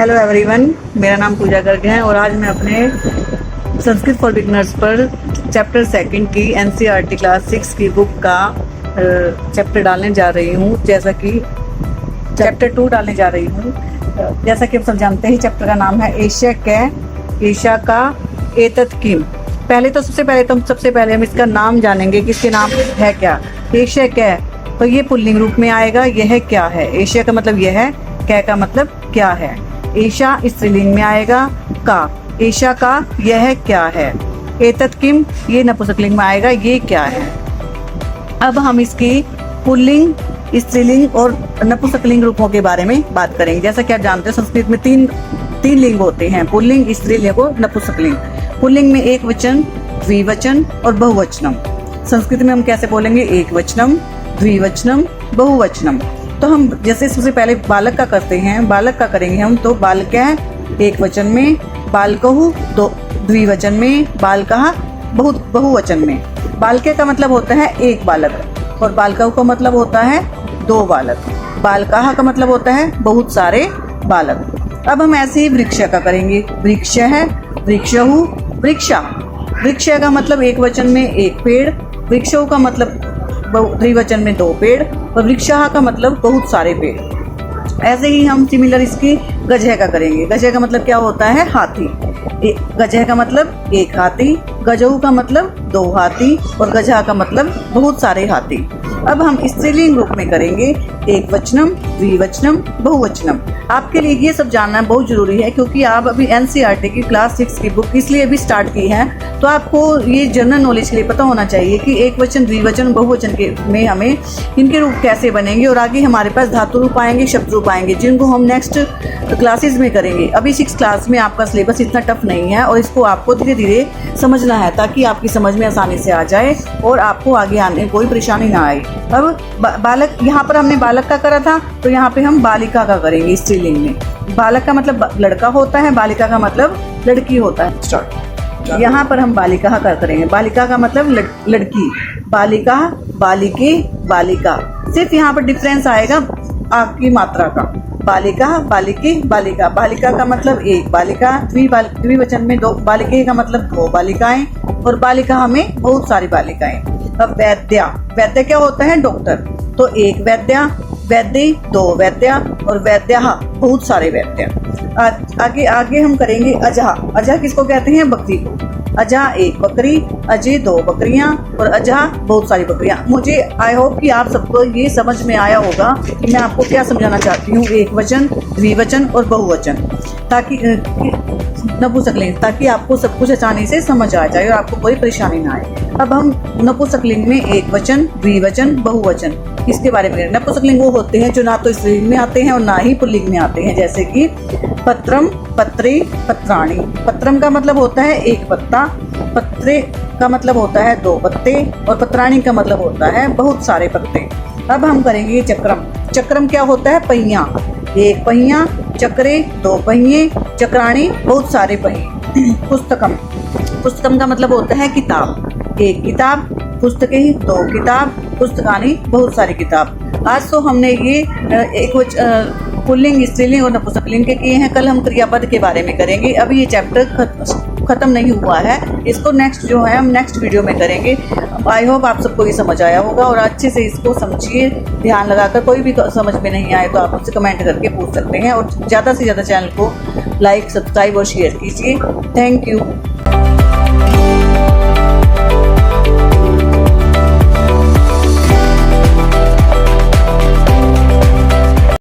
Hello everyone, मेरा नाम पूजा गर्ग है और आज मैं अपने संस्कृत फॉर बिगनर्स पर चैप्टर सेकंड की एनसीईआरटी क्लास 6 की बुक का चैप्टर डालने जा रही हूँ। जैसा कि चैप्टर 2 डालने जा रही हूँ। जैसा कि आप सब जानते हैं, चैप्टर का नाम है एशा का एतत् किम। सबसे पहले हम इसका नाम जानेंगे कि इसके नाम है क्या। एशा क्या, तो ये पुल्लिंग रूप में आएगा। यह क्या है, एशा का मतलब यह है, कै का मतलब क्या है। एशा स्त्रीलिंग में आएगा। का, एशा का यह क्या है। एतत् किम, ये नपुंसकलिंग में आएगा, ये क्या है। अब हम इसकी पुल्लिंग, स्त्रीलिंग और नपुंसकलिंग रूपों के बारे में बात करेंगे। जैसा कि आप जानते हैं, संस्कृत में तीन लिंग होते हैं, पुल्लिंग, स्त्रीलिंग और नपुंसकलिंग। पुल्लिंग में एक वचन, द्विवचन और बहुवचनम। संस्कृत में हम कैसे बोलेंगे, एक वचनम, द्विवचनम, बहुवचनम। तो हम जैसे सबसे पहले बालक का करते हैं, बालक का करेंगे हम, तो बालक एक वचन में, बालकहु दो द्विवचन में, बालकः बहुवचन में। बालके का मतलब होता है एक बालक और बालकहु का मतलब होता है दो बालक। बालकः का मतलब होता है बहुत सारे बालक। अब हम ऐसे ही वृक्ष का करेंगे। वृक्ष है, वृक्षहु, वृक्षा। वृक्ष का मतलब एक वचन में एक पेड़, वृक्षों का मतलब द्विवचन में दो पेड़ और वृक्षः का मतलब बहुत सारे पेड़। ऐसे ही हम सिमिलर इसकी गजह का करेंगे। गजह का मतलब क्या होता है, हाथी। गजह का मतलब एक हाथी, गजहु का मतलब दो हाथी और गजह का मतलब बहुत सारे हाथी। अब हम स्त्रीलिंग रूप में करेंगे, एक वचनम, द्विवचनम, बहुवचनम। आपके लिए ये सब जानना बहुत जरूरी है, क्योंकि आप अभी एनसीईआरटी की क्लास 6 की बुक इसलिए अभी स्टार्ट की है, तो आपको ये जनरल नॉलेज के लिए पता होना चाहिए कि एक वचन, द्विवचन, बहुवचन के में हमें इनके रूप कैसे बनेंगे और आगे हमारे पास धातु रूप आएंगे, शब्द रूप आएंगे, जिनको हम नेक्स्ट क्लासेस में करेंगे। अभी 6 क्लास में आपका सिलेबस इतना टफ नहीं है और इसको आपको धीरे धीरे समझना है, ताकि आपकी समझ में आसानी से आ जाए और आपको आगे आने कोई परेशानी ना आए। अब बालक, यहाँ पर हमने बालक का करा था, तो यहाँ पे हम बालिका का करेंगे स्त्रीलिंग में। बालक का मतलब लड़का होता है, बालिका का मतलब लड़की होता है। स्टार्ट। यहाँ पर हम बालिका का करेंगे। बालिका का मतलब लड़की। बालिका, बालिके, बालिका। सिर्फ यहाँ पर डिफरेंस आएगा आपकी मात्रा का। बालिका, बालिके, बालिका। बालिका का मतलब एक बालिका, द्विवचन में दो, बालिके का मतलब दो बालिकाएं और बालिका में बहुत सारी बालिकाएं। अब वैद्या, वैद्य क्या होता है, डॉक्टर। तो एक वैद्या, वैद्य दो वैद्या और वैद्या बहुत सारे वैद्य। आगे हम करेंगे अजह। अजह किसको कहते हैं, बकरी को। अजह एक बकरी, अजय दो बकरियां और अजह बहुत सारी बकरियां। मुझे आई होप कि आप सबको ये समझ में आया होगा कि मैं आपको क्या समझाना चाहती हूँ। एक वचन, द्विवचन और बहुवचन, ताकि नपुंसकलिंग, ताकि आपको सब कुछ आसानी से समझ आ जाए और आपको कोई परेशानी ना आए। अब हम नपुंसकलिंग में एक वचन, द्विवचन, बहुवचन, इसके बारे में। नपुंसकलिंग वो होते हैं जो ना तो स्त्रीलिंग में आते हैं और ना ही पुल्लिंग में आते हैं, जैसे कि पत्रम, पत्रे, पत्राणि। पत्रम का मतलब होता है एक पत्ता, पत्रे का मतलब होता है दो पत्ते और पत्राणि का मतलब होता है बहुत सारे पत्ते। अब हम करेंगे चक्रम। चक्रम क्या होता है, पहिया। एक पहिया, चक्रे दो पहिए, चक्राणी बहुत सारे पहिए। पुस्तकम, पुस्तकम का मतलब होता है किताब। एक किताब, पुस्तकें दो किताब, पुस्तकानी बहुत सारी किताब। आज तो हमने ये एक पुल्लिंग, स्त्रीलिंग और नपुंसकलिंग के किए हैं। कल हम क्रियापद के बारे में करेंगे। अभी ये चैप्टर खत्म नहीं हुआ है, इसको नेक्स्ट जो है हम नेक्स्ट वीडियो में करेंगे। आई होप आप सबको ये समझ आया होगा और अच्छे से इसको समझिए, ध्यान लगाकर। कोई भी समझ में नहीं आए तो आप मुझसे कमेंट करके पूछ सकते हैं और ज़्यादा से ज़्यादा चैनल को लाइक, सब्सक्राइब और शेयर कीजिए। Thank you.